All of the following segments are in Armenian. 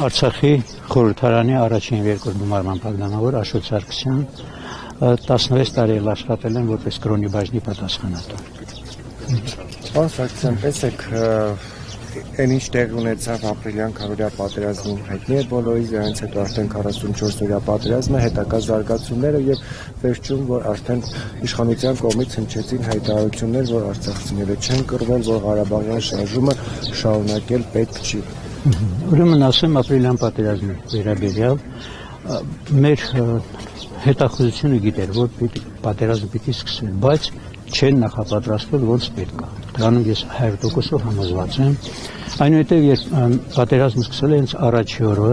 Արցախի խորհրդարանի առաջին երկրորդ գումարման պատգամավոր Աշոտ Սարգսյան 16 տարի աշխատել եմ որպես կրոնի բաժնի պատասխանատու։ Պարոն Սարգսյան, տեսեք, այն ինչ տեղի ունեցավ ապրիլյան քարորյա պատերազմին հայտնի է բոլորիս, դրանից հետո արդեն 44-օրյա պատերազմը, հետագա զարգացումները եւ վերջում, որ արդեն իշխանության կողմից հնչեցին հայտարարություններ, որ արցախցիները չեն կռվել, որ Ղարաբաղյան շարժումը շարունակել պետք չի։ Ուրեմն ասեմ ապրիլյան պատերազմի վերաբերյալ մեր հետախուզությունը գիտեր, որ պատերազմը պիտի սկսվի, բայց չեն նախապատրաստվել ոնց պետք է։ Դրանում ես 100% համոզված եմ։ Այնուհետև երբ պատերազմը սկսել է հենց առաջի օրը,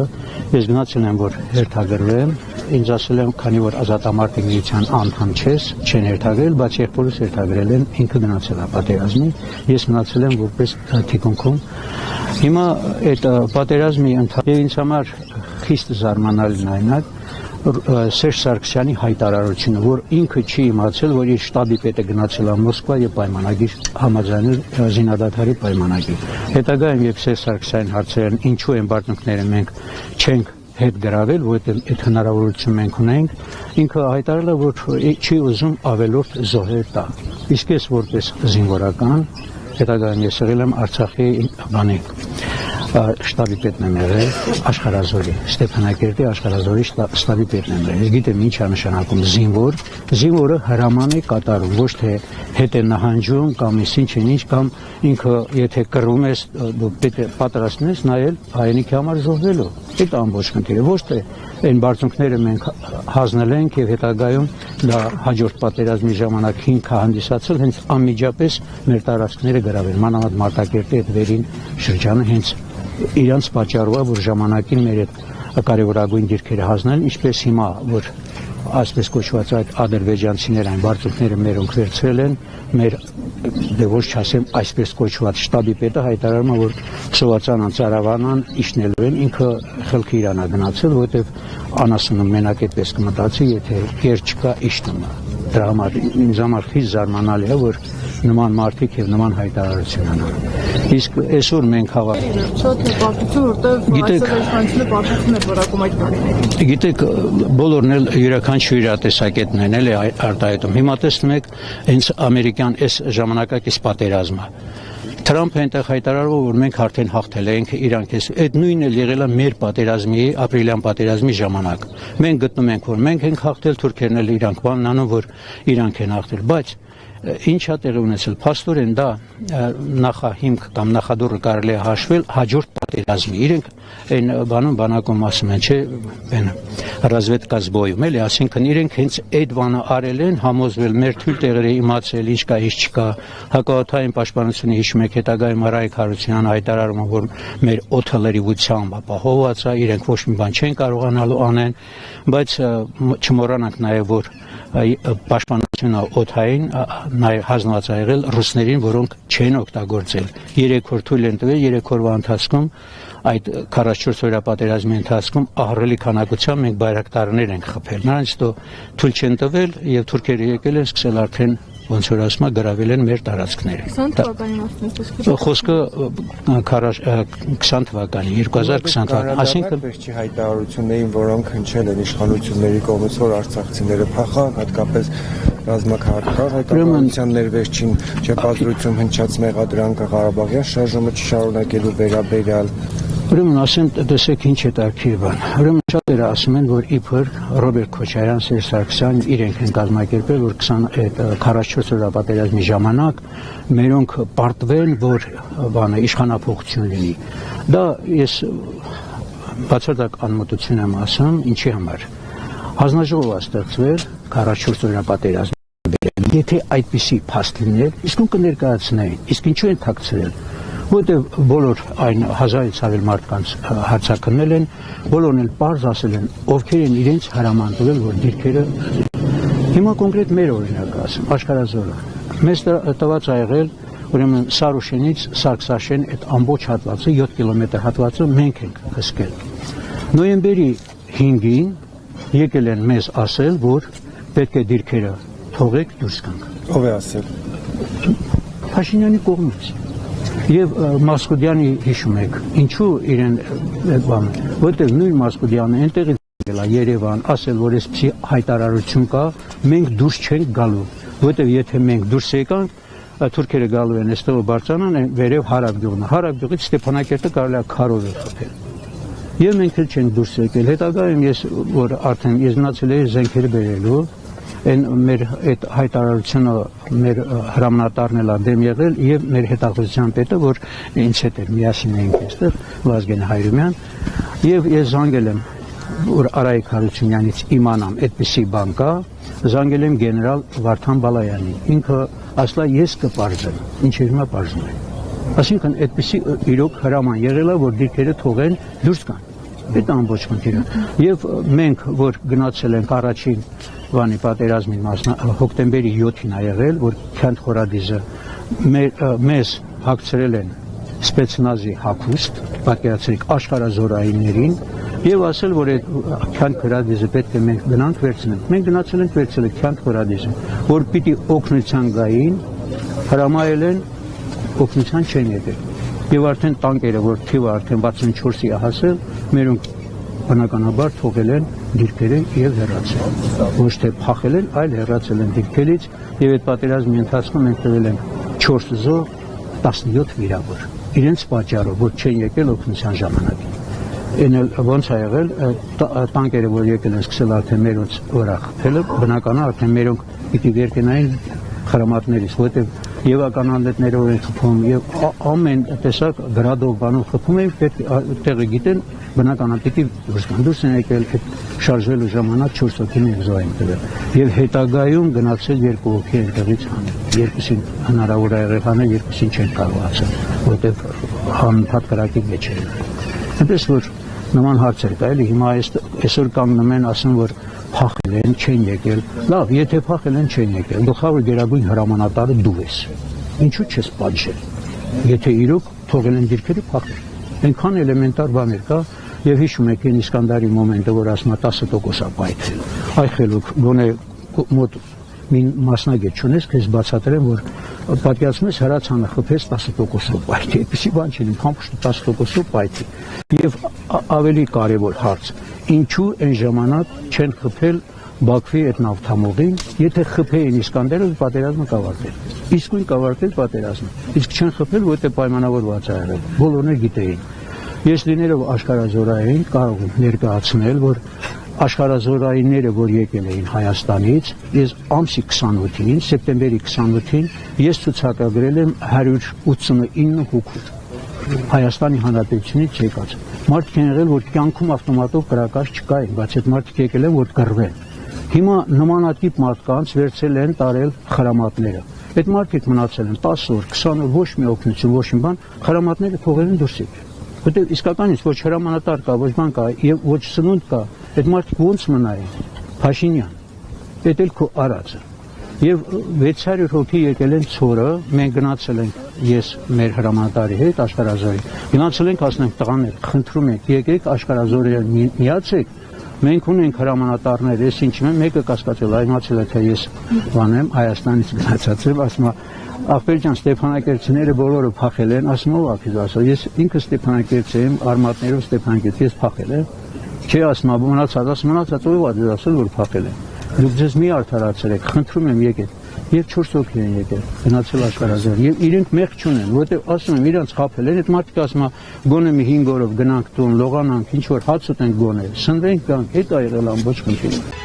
ես գնացել եմ, որ հերթագրվեմ, ինձ ասել եմ, քանի որ ազատամարտիկ միության անդամ չես, չեն հերթագրել, բայց եղբորս հերթագրել են, ինքը գնացել է պատերազմի, ես մնացել եմ որպես թիկունքում։ Հիմա այդ պատերազմի ընթացքում ինձ համար խիստ զարմանալին այնակ Սերժ Սարգսյանի հայտարարությունը, որ ինքը չի իմացել, որ իր շտաբի պետը գնացել է Մոսկվա եւ պայմանագիր համաձայնել զինադադարի պայմանագիր։ Հետագայում երբ Սերժ Սարգսյանին հարցրել են ինչու են բարձունքները մենք չենք հետ գրավել, որովհետեւ այդ հնարավորություն մենք ունենք, ինքը հայտարարել է, որ չի ուզում ավելորդ զոհեր տա։ Իսկ ես որպես զինվորական հետագայում ես եղել եմ Արցախի շտաբի պետն եմ եղել, Աշխարհազորի, Ստեփանակերտի Աշխարհազորի շտաբի պետն եմ եղել։ Ես գիտեմ ինչ է նշանակում զինվոր, զինվորը հրաման է կատարում, ոչ թե հետ է նահանջում կամ ինչ կամ ինքը եթե կռվում ես դու պետք է պատրաստվում ես նայել հայրենիքի համար զոհվելու։ Այդ ամբողջ խնդիրը ոչ թե այն բարձունքները մենք հանձնել ենք եւ հետագայում դա հաջորդ պատերազմի ժամանակ հիմք հանդիսացել հենց անմիջապես մեր տարածքները գրավել, մանավանդ Մարտակերտի այդ վերին շրջանը հենց իրանց պատճառով է, որ ժամանակին մեր այդ կարևորագույն դիրքերը հանձնել, ինչպես հիմա, որ այսպես կոչված այդ ադրբեջանցիներ այն բարձունքները մերոնք վերցրել են, մեր դե ոչ չասեմ այսպես կոչված շտաբի պետը հայտարարում է, որ Սովածանան, Ծարավանան իջնելու են, ինքը խելքի իրանա գնացել, որովհետև անասունում մենակ այդպես կմտածի, եթե կեր չկա իջնում է։ Դրա համար ինձ համար խիստ զարմանալի է, որ նման մարդիկ եւ նման հայտարարություն անեն։ Իսկ այսօր մենք Գիտեք, բոլորն էլ յուրաքանչյուր տեսակետն են էլի արտահայտում։ Հիմա տեսնում եք հենց ամերիկյան այս ժամանակակից պատերազմը։ Թրամփը այնտեղ հայտարարում որ մենք արդեն հաղթել ենք իրանք այդ նույնն էլ եղել է մեր պատերազմի ապրիլյան պատերազմի ժամանակ մենք գտնում ենք որ մենք ենք հաղթել թուրքերն էլ իրանք բանն անում որ իրանք են հաղթել բայց ինչա տեղի ունեցել փաստորեն դա նախահիմք կամ նախադուռը կարելի է հաշվել հաջորդ պատերազմի իրենք այն բանակում ասում են չէ այն ռազվեդկա զբոյում էլի ասինքն իրենք հենց այդ բանը արել են համոզվել մեր թույլ տեղերը իմացել ինչ կա ինչ չկա հակաօդային պաշտպանությունը հիշում եք հետագայում Արայք Հարությունյանը հայտարարում որ մեր օդը լրիվությամբ ապահովված է իրենք ոչ մի բան չեն կարողանալու անեն բայց չմոռանանք նաև որ պաշտպանությունը օդային նաև հանձնված է եղել ռուսներին, որոնք չեն օգտագործել։ 3 օր թույլ են տվել, 3 օրվա ընթացքում այդ 44 օրյա պատերազմի ընթացքում ահռելի քանակությամբ մենք բայրակտարներ ենք խփել։ Նրանց դու թույլ չեն տվել եւ թուրքերը եկել են սկսել արդեն ոնց որ ասում է գրավել են մեր տարածքները։ 20 թվականին ասում խոսքը 20 թվականի 2020 թվականի այսինքն վերջի հայտարարություններին որոնք հնչել են իշխանությունների կողմից որ արցախցիները փախան հատկապես ռազմաքաղաքական հայտարարության ներվերջին չեպազրույցում հնչած մեղադրանքը Ղարաբաղյան շարժումը չշարունակելու վերաբերյալ Ուրեմն ասեմ տեսեք ինչ հետաքրքիր բան ուրեմն շատերը ասում են որ իբր Ռոբերտ Քոչարյան Սերժ Սարգսյան իրենք են կազմակերպել որ 44 օրյա պատերազմի ժամանակ մերոնք պարտվեն որ բանը իշխանափոխություն լինի դա ես բացարձակ անմտություն եմ ասում ինչի համար հանձնաժողով է ստեղծվել 44 օրյա պատերազմի եթե այդպիսի փաստ լիներ իսկ ում կներկայացնեին իսկ ինչու են թաքցրել որտեղ բոլոր այն հազարից ավել մարդկանց հարցակրնել են, բոլորն էլ պարզ ասել են, ովքեր են իրենց հրաման տվել, որ դիրքերը հիմա կոնկրետ մեր օրինակը ասեմ, Աշխարհազորը։ Մեզ տված ա եղել, ուրեմն Սարուշենից Սարգսաշեն այդ ամբողջ հատվածը 7 կիլոմետր հատվածը մենք ենք հսկել։ Նոյեմբերի 5-ին եկել են մեզ ասել, որ պետք է դիրքերը թողեք դուրս գանք։ Ով է ասել։ Փաշինյանի կողմից։ Եվ Մասխուդյանի հիշում եք, ինչու իրեն բանը, որտեղ նույն Մասխուդյանը այնտեղից գելա Երևան, ասել, որ այսպիսի հայտարարություն կա, մենք դուրս չենք գալու, որտեղ եթե մենք դուրս եկանք, թուրքերը գալու են այստեղ բարձրանան վերև Հարաբգյուղն, Հարաբգյուղից Ստեփանակերտը կարելի է քարով խփել։ Եվ մենք էլ չենք դուրս եկել։ Հետագայում ես որ արդեն ես մնացել էի զենքերը բերելու, այն մեր այդ հայտարարությունը մեր հրամանատարն էլ դեմ եղել եւ մեր հետախուզության պետը, որ ինձ հետ էր միասին էինք այստեղ, Վազգեն Հայրումյան, եւ ես զանգել եմ որ Արայիկ Հարությունյանից իմանամ այդպիսի բան կա, զանգել եմ գեներալ Վարդան Բալայանին։ Ինքը ասլա ես կպարզեմ, ինչ հիմա պարզում եմ։ Այսինքն այդպիսի իրոք հրաման եղել է, որ դիրքերը թողեն դուրս գան։ Այդ ամբողջ խնդիրը։ Եվ մենք որ գնացել ենք առաջին բանի պատերազմին հոկտեմբերի 7-ին ա եղել, որ Քանդ Խորադիզը մեզ հագցրել են սպեցնազի հագուստ, պատկերացրեք աշխարհազորայիններին եւ ասել, որ այդ Քանդ Խորադիզը պետք է մենք գնանք վերցնենք։ Մենք գնացել ենք վերցնել Քանդ Խորադիզը, որ պիտի օգնության գային, հրամայել են օգնության չեն եկել։ Եվ արդեն տանկերը, որ թիվը արդեն 64-ի է հասել, մերոնք բնականաբար թողել են դիրքերը եւ հեռացել։ Ոչ թե փախել են, այլ հեռացել են դիրքերից եւ այդ պատերազմի ընթացքում մենք տվել ենք 4 զոհ, 17 վիրավոր։ Իրենց պատճառով, որ չեն եկել օգնության ժամանակ։ Այն էլ ոնց է եղել, տանկերը, որ եկել են սկսել արդեն մերոնց վրա խփելը, բնականաբար արդեն մերոնք պիտի վերկենային խրամատներից, որտեղ եւ ականանետներով են խփում եւ ամեն տեսակ գրադով բանով խփում են, պետք է տեղը գիտեն, բնականաբար պիտի դուրս են եկել այդ շարժվելու ժամանակ 4 հոգին են զոհ են տվել եւ հետագայում գնացել 2 հոգի այնտեղից հանել, երկուսին հնարավոր է եղել հանել, երկուսին չեն կարողացել, որտեղ անընդհատ կրակի մեջ են։ Այնպես որ նման հարցեր կա, էլի հիմա այսօր կանգնում են ասում, որ փախել են, չեն եկել։ Լավ, եթե փախել են, չեն եկել։ Գլխավոր գերագույն հրամանատարը դու ես։ Ինչու՞ չես պատժել։ Եթե իրոք թողել են դիրքերը փախել։ Այնքան էլեմենտար բաներ կա, եւ հիշում եք այն Իսկանդարի մոմենտը, որ ասում է 10% ապայթել։ Այ խելոք, գոնե մոտ մին մասնագետ չունես, քեզ բացատրեմ, որ պատկերացնում ես հրացանը խփես 10% պայթի, այդպեսի բան չունի, համբուրտ 10% պայթի։ Եվ ավելի կարևոր հարց, ինչու այն ժամանակ չեն խփել Բաքվի այդ նավթամուղին, եթե խփեին Իսկանդարը, պատերազմը կավարտել։ Իսկույն կավարտել պատերազմը։ Իսկ չեն խփել, որտեղ պայմանավորված է եղել։ Բոլորն էլ գիտեին։ Ես լինելով աշխարհազորային կարող եմ ներկայացնել, որ աշխարհազորայինները, որ եկել էին Հայաստանից, ես ամսի 28-ին, սեպտեմբերի 28-ին, ես ցուցակագրել եմ 189 հոգու Հայաստանի Հանրապետությունից եկած։ Մարդիկ են եղել, որ կյանքում ավտոմատով կրակած չկային, բայց այդ մարդիկ եկել են, որ կռվեն։ Հիմա նմանատիպ մարդկանց վերցել են տարել խրամատները։ Այդ մարդիկ մնացել են 10 օր, 20 օր, ոչ մի օգնություն, ոչ մի բան, խրամատները թողել են դուրս եկել։ Որտեղ իսկականից ոչ հրամանատար կա, ոչ բան կա, եւ ոչ սնունդ կա, այդ մարդիկ ոնց մնային։ Փաշինյան։ Դա էլ քո արածը։ Եվ 600 հոգի եկել են ծորը, մենք գնացել ենք ես մեր հրամանատարի հետ աշխարհազորի։ Գնացել ենք ասենք տղաներ, խնդրում ենք, եկեք աշխարհազորի միացեք։ Մենք ունենք հրամանատարներ, ես ինչ եմ, մեկը կասկածել, այմացել է թե ես բանեմ Հայաստանից գնացած եմ, ասում է Ախպերյան Ստեփանակերտցիները բոլորը փախել են, ասում ով ակիզ ասա, ես ինքը Ստեփանակերտցի եմ, արմատներով Ստեփանակերտցի ես փախել եմ։ Չէ, ասում մնացած ով է ասել, որ փախել են։ Դուք ձեզ մի արդարացրեք, խնդրում եմ եկեք։ Եվ 4 հոգի են եկել, գնացել աշխարհազոր, եւ իրենք մեղք չունեն, որտեղ ասում եմ, իրանց խաբել են, այդ մարդիկ ասում են, գոնե մի 5 օրով գնանք տուն, լողանանք, ինչ որ հաց ուտենք գոնե, սնվենք, գանք, այդ ա եղել ամբողջ խնդիրը։